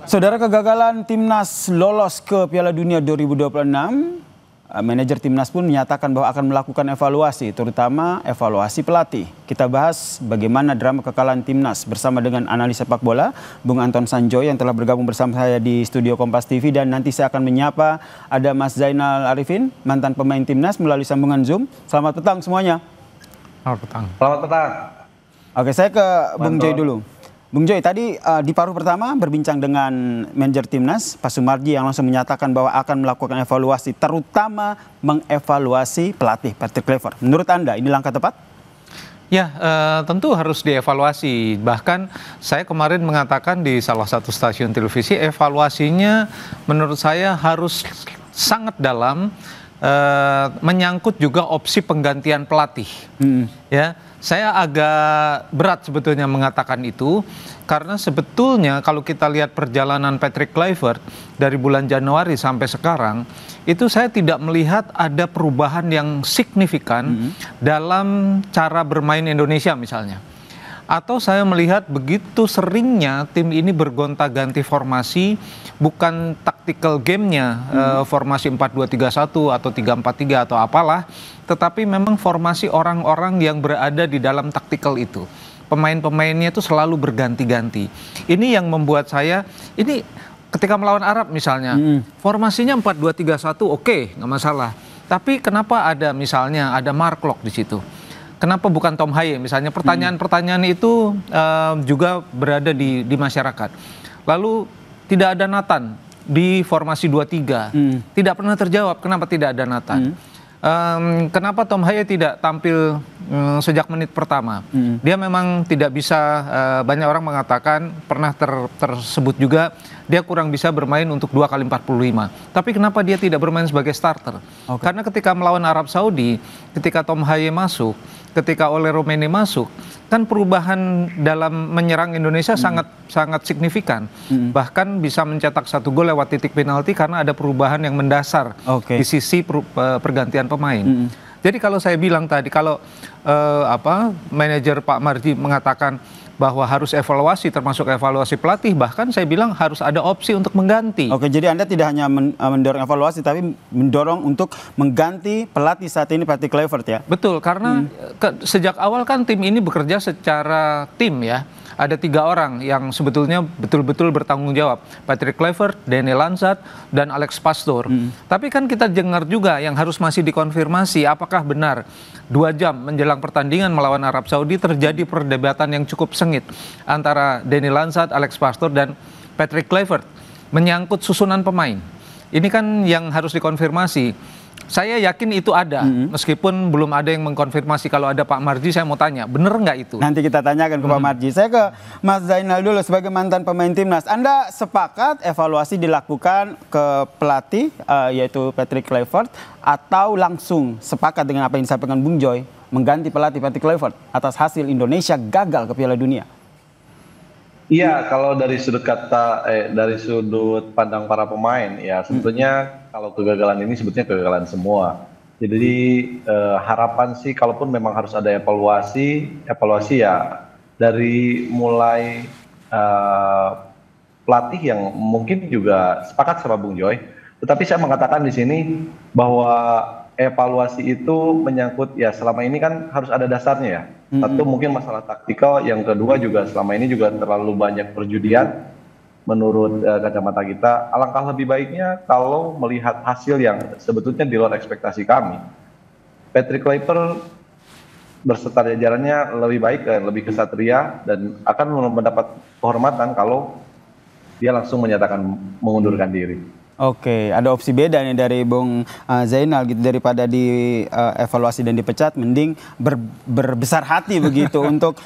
Saudara, kegagalan Timnas lolos ke Piala Dunia 2026, manajer Timnas pun menyatakan bahwa akan melakukan evaluasi, terutama evaluasi pelatih. Kita bahas bagaimana drama kekalahan Timnas bersama dengan analis sepak bola, Bung Anton Sanjoy yang telah bergabung bersama saya di studio Kompas TV. Dan nanti saya akan menyapa ada Mas Zainal Arifin, mantan pemain Timnas melalui sambungan Zoom. Selamat petang semuanya. Selamat petang. Selamat petang. Oke, saya ke Bung Joy dulu. Bung Joy, tadi di paruh pertama berbincang dengan manajer Timnas, Pak Sumarji, yang langsung menyatakan bahwa akan melakukan evaluasi, terutama mengevaluasi pelatih Patrick Kluivert. Menurut Anda, ini langkah tepat? Ya, tentu harus dievaluasi. Bahkan saya kemarin mengatakan di salah satu stasiun televisi, evaluasinya menurut saya harus sangat dalam, menyangkut juga opsi penggantian pelatih. Ya. Saya agak berat sebetulnya mengatakan itu, karena sebetulnya kalau kita lihat perjalanan Patrick Kluivert dari bulan Januari sampai sekarang, itu saya tidak melihat ada perubahan yang signifikan dalam cara bermain Indonesia misalnya. Atau saya melihat begitu seringnya tim ini bergonta-ganti formasi, bukan tactical game-nya, formasi 4-2-3-1 atau 3-4-3 atau apalah, tetapi memang formasi orang-orang yang berada di dalam tactical itu. Pemain-pemainnya itu selalu berganti-ganti. Ini yang membuat saya, ini ketika melawan Arab misalnya, formasinya 4-2-3-1 oke, nggak masalah. Tapi kenapa ada misalnya ada Mark Locke di situ? Kenapa bukan Tom Haye misalnya? Pertanyaan-pertanyaan itu juga berada di masyarakat. Lalu tidak ada Nathan di formasi 2-3. Tidak pernah terjawab kenapa tidak ada Nathan. Kenapa Tom Haye tidak tampil sejak menit pertama? Dia memang tidak bisa, banyak orang mengatakan, pernah tersebut juga, dia kurang bisa bermain untuk 2x45. Tapi kenapa dia tidak bermain sebagai starter? Karena ketika melawan Arab Saudi, ketika Tom Haye masuk, ketika Ole Romeni masuk, kan perubahan dalam menyerang Indonesia sangat signifikan. Bahkan bisa mencetak 1 gol lewat titik penalti karena ada perubahan yang mendasar di sisi pergantian pemain. Jadi kalau saya bilang tadi, kalau manajer Pak Marji mengatakan bahwa harus evaluasi, termasuk evaluasi pelatih, bahkan saya bilang harus ada opsi untuk mengganti. Oke, jadi Anda tidak hanya mendorong evaluasi, tapi mendorong untuk mengganti pelatih saat ini, Patrick Kluivert, ya? Betul, karena sejak awal kan tim ini bekerja secara tim, ya. Ada 3 orang yang sebetulnya betul-betul bertanggung jawab. Patrick Kluivert, Daniel Lansat, dan Alex Pastoor. Tapi kan kita dengar juga yang harus masih dikonfirmasi apakah benar 2 jam menjelang pertandingan melawan Arab Saudi terjadi perdebatan yang cukup sengit antara Daniel Lansat, Alex Pastoor, dan Patrick Kluivert menyangkut susunan pemain. Ini kan yang harus dikonfirmasi. Saya yakin itu ada, meskipun belum ada yang mengkonfirmasi. Kalau ada Pak Marji, saya mau tanya, bener nggak itu? Nanti kita tanyakan ke Pak Marji. Saya ke Mas Zainal dulu sebagai mantan pemain Timnas. Anda sepakat evaluasi dilakukan ke pelatih, yaitu Patrick Kluivert, atau langsung sepakat dengan apa yang disampaikan Bung Joy, mengganti pelatih Patrick Kluivert atas hasil Indonesia gagal ke Piala Dunia? Iya, kalau dari sudut dari sudut pandang para pemain, ya sebetulnya kalau kegagalan ini sebetulnya kegagalan semua. Jadi harapan sih, kalaupun memang harus ada evaluasi ya dari mulai pelatih yang mungkin juga sepakat sama Bung Joy. Tetapi saya mengatakan di sini bahwa evaluasi itu menyangkut, ya selama ini kan harus ada dasarnya ya. Satu mungkin masalah taktikal, yang kedua juga selama ini juga terlalu banyak perjudian menurut kacamata kita. Alangkah lebih baiknya kalau melihat hasil yang sebetulnya di luar ekspektasi kami. Patrick Kluivert berserta jajarannya lebih baik, lebih kesatria, dan akan mendapat kehormatan kalau dia langsung menyatakan mengundurkan diri. Oke, ada opsi beda nih dari Bung Zainal gitu, daripada di evaluasi dan dipecat, mending berbesar hati begitu untuk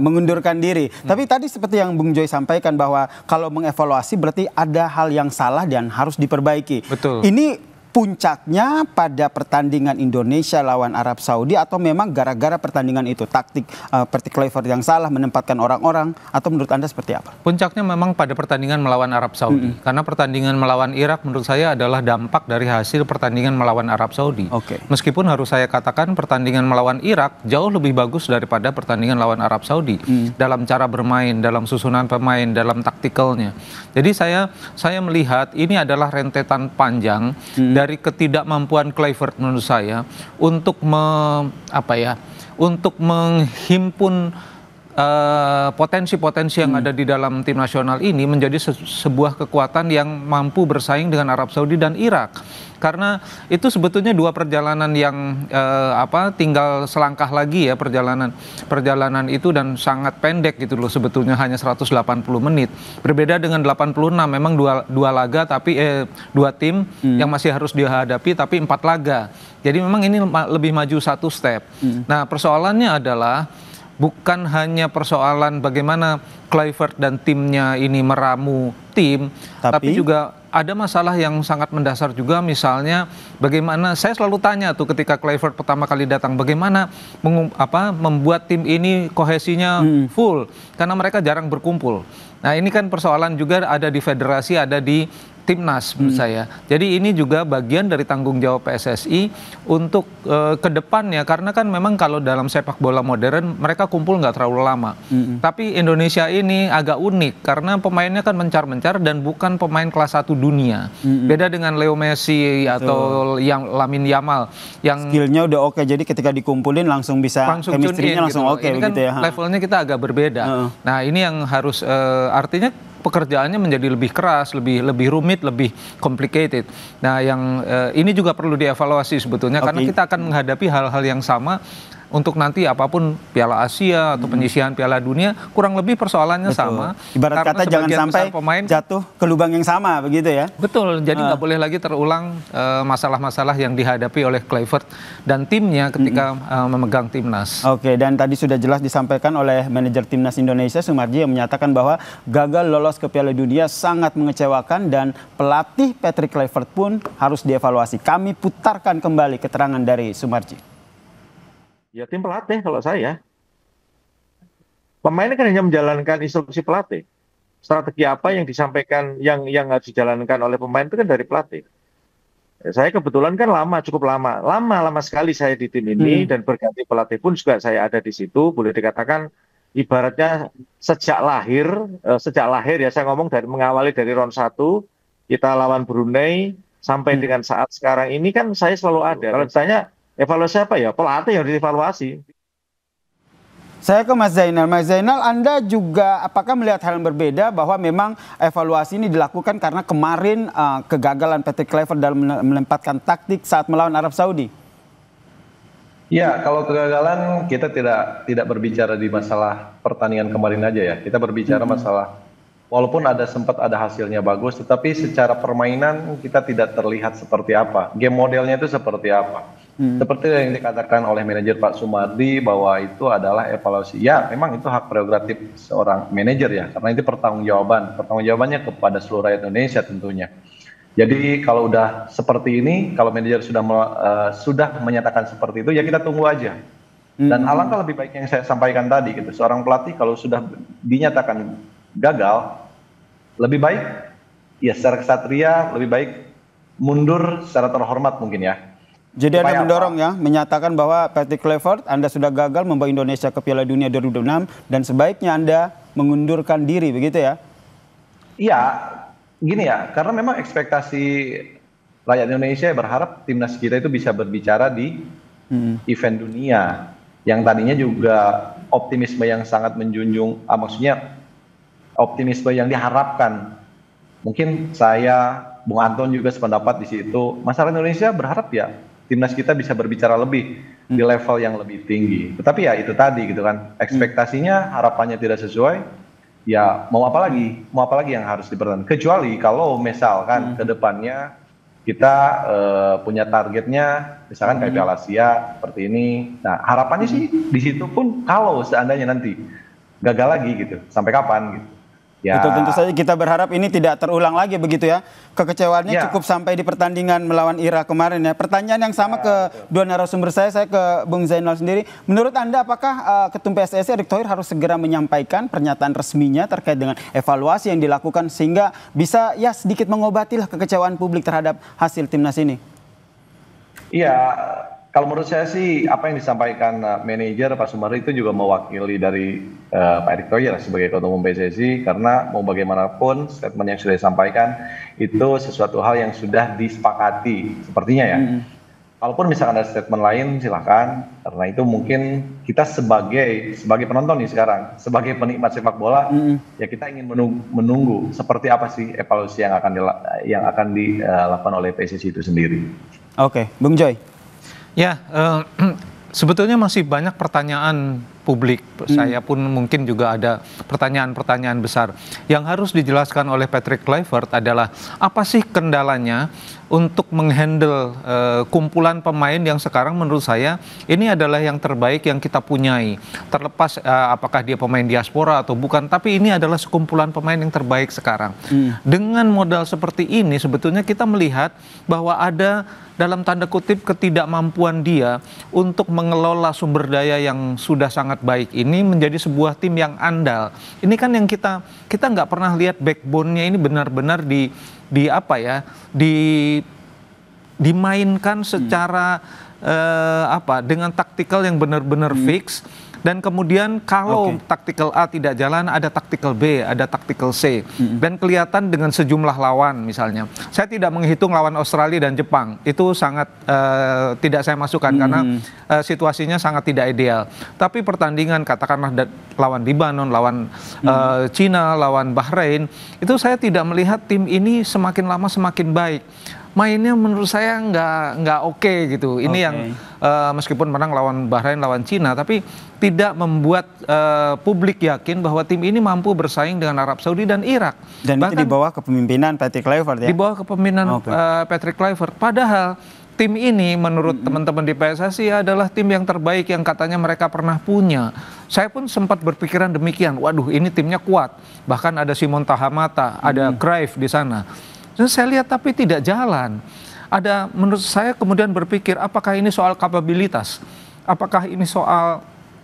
mengundurkan diri. Tapi tadi seperti yang Bung Joy sampaikan bahwa kalau mengevaluasi berarti ada hal yang salah dan harus diperbaiki. Betul. Ini puncaknya pada pertandingan Indonesia lawan Arab Saudi atau memang gara-gara pertandingan itu taktik Patrick Kluivert yang salah menempatkan orang-orang, atau menurut Anda seperti apa? Puncaknya memang pada pertandingan melawan Arab Saudi. Karena pertandingan melawan Irak menurut saya adalah dampak dari hasil pertandingan melawan Arab Saudi. Meskipun harus saya katakan pertandingan melawan Irak jauh lebih bagus daripada pertandingan lawan Arab Saudi. Dalam cara bermain, dalam susunan pemain, dalam taktikalnya. Jadi saya melihat ini adalah rentetan panjang dari ketidakmampuan Kluivert menurut saya untuk untuk menghimpun potensi-potensi yang ada di dalam tim nasional ini menjadi sebuah kekuatan yang mampu bersaing dengan Arab Saudi dan Irak. Karena itu sebetulnya dua perjalanan yang tinggal selangkah lagi ya perjalanan itu, dan sangat pendek gitu loh, sebetulnya hanya 180 menit. Berbeda dengan 86, memang dua laga tapi dua tim yang masih harus dihadapi tapi 4 laga. Jadi memang ini lebih maju satu step. Nah, persoalannya adalah bukan hanya persoalan bagaimana Kluivert dan timnya ini meramu tim, tapi juga ada masalah yang sangat mendasar juga, misalnya bagaimana, saya selalu tanya tuh ketika Kluivert pertama kali datang, bagaimana membuat tim ini kohesinya full, karena mereka jarang berkumpul. Nah, ini kan persoalan juga ada di federasi, ada di timnas menurut saya. Jadi ini juga bagian dari tanggung jawab PSSI untuk ke depannya, karena kan memang kalau dalam sepak bola modern mereka kumpul nggak terlalu lama. Tapi Indonesia ini agak unik karena pemainnya kan mencar-mencar dan bukan pemain kelas 1 dunia. Beda dengan Leo Messi atau yang Lamine Yamal yang skillnya udah oke, jadi ketika dikumpulin langsung bisa chemistry-nya langsung oke gitu begitu ya. Levelnya kita agak berbeda. Nah, ini yang harus artinya pekerjaannya menjadi lebih keras, lebih rumit, lebih complicated. Nah, yang ini juga perlu dievaluasi sebetulnya, karena kita akan menghadapi hal-hal yang sama untuk nanti apapun Piala Asia atau penyisihan Piala Dunia, kurang lebih persoalannya sama. Ibarat kata jangan sampai pemain jatuh ke lubang yang sama begitu ya. Betul, jadi nggak boleh lagi terulang masalah-masalah yang dihadapi oleh Kluivert dan timnya ketika memegang timnas. Oke, dan tadi sudah jelas disampaikan oleh manajer timnas Indonesia Sumarji yang menyatakan bahwa gagal lolos ke Piala Dunia sangat mengecewakan dan pelatih Patrick Kluivert pun harus dievaluasi. Kami putarkan kembali keterangan dari Sumarji. Ya, tim pelatih kalau saya. Pemain kan hanya menjalankan instruksi pelatih. Strategi apa yang disampaikan, yang harus dijalankan oleh pemain itu kan dari pelatih. Ya, saya kebetulan kan cukup lama sekali saya di tim ini, dan berganti pelatih pun juga saya ada di situ. Boleh dikatakan ibaratnya sejak lahir ya, saya ngomong mengawali dari round 1, kita lawan Brunei, sampai dengan saat sekarang ini kan saya selalu ada. Kalau ditanya evaluasi apa ya? Pelatih yang dievaluasi. Saya ke Mas Zainal. Mas Zainal, Anda juga apakah melihat hal yang berbeda bahwa memang evaluasi ini dilakukan karena kemarin kegagalan Patrick Kluivert dalam menempatkan taktik saat melawan Arab Saudi? Ya, kalau kegagalan kita tidak berbicara di masalah pertandingan kemarin aja ya. Kita berbicara masalah walaupun sempat ada hasilnya bagus, tetapi secara permainan kita tidak terlihat seperti apa. Game modelnya itu seperti apa. Seperti yang dikatakan oleh manajer Pak Sumardi bahwa itu adalah evaluasi. Ya, memang itu hak prerogatif seorang manajer ya, karena itu pertanggungjawabannya kepada seluruh rakyat Indonesia tentunya. Jadi kalau udah seperti ini, kalau manajer sudah menyatakan seperti itu, ya kita tunggu aja. Dan alangkah lebih baik yang saya sampaikan tadi gitu, seorang pelatih kalau sudah dinyatakan gagal, lebih baik ya secara kesatria lebih baik mundur secara terhormat mungkin ya. Jadi Anda mendorong ya, menyatakan bahwa Patrick Kluivert, Anda sudah gagal membawa Indonesia ke Piala Dunia 2026 dan sebaiknya Anda mengundurkan diri, begitu ya? Iya, gini ya, karena memang ekspektasi rakyat Indonesia berharap timnas kita itu bisa berbicara di event dunia, yang tadinya juga optimisme yang sangat menjunjung, maksudnya optimisme yang diharapkan. Mungkin saya, Bung Anton juga sependapat di situ. Masyarakat Indonesia berharap ya timnas kita bisa berbicara lebih di level yang lebih tinggi. Tetapi ya itu tadi gitu kan, ekspektasinya, harapannya tidak sesuai. Ya mau apa lagi yang harus dipertahankan? Kecuali kalau misalkan ke depannya kita punya targetnya, misalkan kayak Piala Asia seperti ini. Nah harapannya sih di situ pun kalau seandainya nanti gagal lagi gitu, sampai kapan gitu. Ya, Betul, tentu saja kita berharap ini tidak terulang lagi begitu ya. Kekecewaannya Ya. cukup sampai di pertandingan melawan Irak kemarin ya. Pertanyaan yang sama ke dua narasumber saya ke Bung Zainal sendiri. Menurut Anda apakah Ketum PSSI Erick Thohir harus segera menyampaikan pernyataan resminya terkait dengan evaluasi yang dilakukan sehingga bisa ya sedikit mengobatilah kekecewaan publik terhadap hasil timnas ini? Iya, kalau menurut saya sih apa yang disampaikan manajer Pak Sumardi itu juga mewakili dari Pak Erick Thohir sebagai Ketua Umum PSSI, karena mau bagaimanapun statement yang sudah disampaikan itu sesuatu hal yang sudah disepakati sepertinya ya. Kalaupun misalkan ada statement lain silakan, karena itu mungkin kita sebagai penonton nih sekarang, sebagai penikmat sepak bola, ya kita ingin menunggu seperti apa sih evaluasi yang akan dilakukan oleh PSSI itu sendiri. Oke, Bung Joy. Ya, sebetulnya masih banyak pertanyaan publik. Saya pun mungkin juga ada pertanyaan-pertanyaan besar. Yang harus dijelaskan oleh Patrick Kluivert adalah apa sih kendalanya untuk menghandle kumpulan pemain yang sekarang menurut saya ini adalah yang terbaik yang kita punyai. Terlepas apakah dia pemain diaspora atau bukan, tapi ini adalah sekumpulan pemain yang terbaik sekarang. Dengan modal seperti ini sebetulnya kita melihat bahwa ada dalam tanda kutip ketidakmampuan dia untuk mengelola sumber daya yang sudah sangat baik ini menjadi sebuah tim yang andal. Ini kan yang kita nggak pernah lihat backbone-nya ini benar-benar dimainkan secara dengan taktikal yang benar-benar fix. Dan kemudian kalau taktikal A tidak jalan, ada taktikal B, ada taktikal C. Dan kelihatan dengan sejumlah lawan misalnya. Saya tidak menghitung lawan Australia dan Jepang. Itu sangat tidak saya masukkan karena situasinya sangat tidak ideal. Tapi pertandingan katakanlah lawan Libanon, lawan Cina, lawan Bahrain, itu saya tidak melihat tim ini semakin lama semakin baik. Mainnya menurut saya nggak oke gitu. Ini yang meskipun menang lawan Bahrain, lawan Cina, tapi tidak membuat publik yakin bahwa tim ini mampu bersaing dengan Arab Saudi dan Irak. Dan bahkan, itu di bawah kepemimpinan Patrick Kluivert ya? Di bawah kepemimpinan Patrick Kluivert. Padahal tim ini menurut teman-teman di PSSI adalah tim yang terbaik yang katanya mereka pernah punya. Saya pun sempat berpikiran demikian. Waduh, ini timnya kuat. Bahkan ada Simon Tahamata, ada Cruyff di sana. Saya lihat tapi tidak jalan. Menurut saya kemudian berpikir apakah ini soal kapabilitas? Apakah ini soal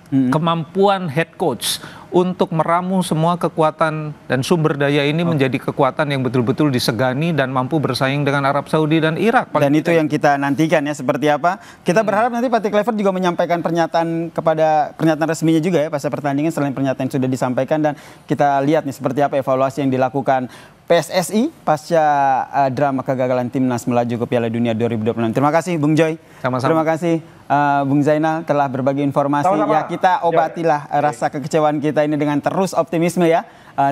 kemampuan head coach untuk meramu semua kekuatan dan sumber daya ini menjadi kekuatan yang betul-betul disegani dan mampu bersaing dengan Arab Saudi dan Irak. Dan itu yang kita nantikan ya seperti apa. Kita berharap nanti Patrick Kluivert juga menyampaikan pernyataan resminya juga ya pasca pertandingan selain pernyataan yang sudah disampaikan, dan kita lihat nih seperti apa evaluasi yang dilakukan PSSI pasca drama kegagalan timnas melaju ke Piala Dunia 2026. Terima kasih Bung Joy. Sama-sama. Terima kasih Bung Zainal telah berbagi informasi. Sama-sama. Ya, kita obatilah rasa kekecewaan kita ini dengan terus optimisme ya.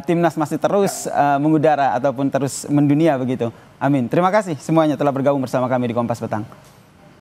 Timnas masih terus mengudara ataupun terus mendunia begitu. Amin. Terima kasih semuanya telah bergabung bersama kami di Kompas Petang.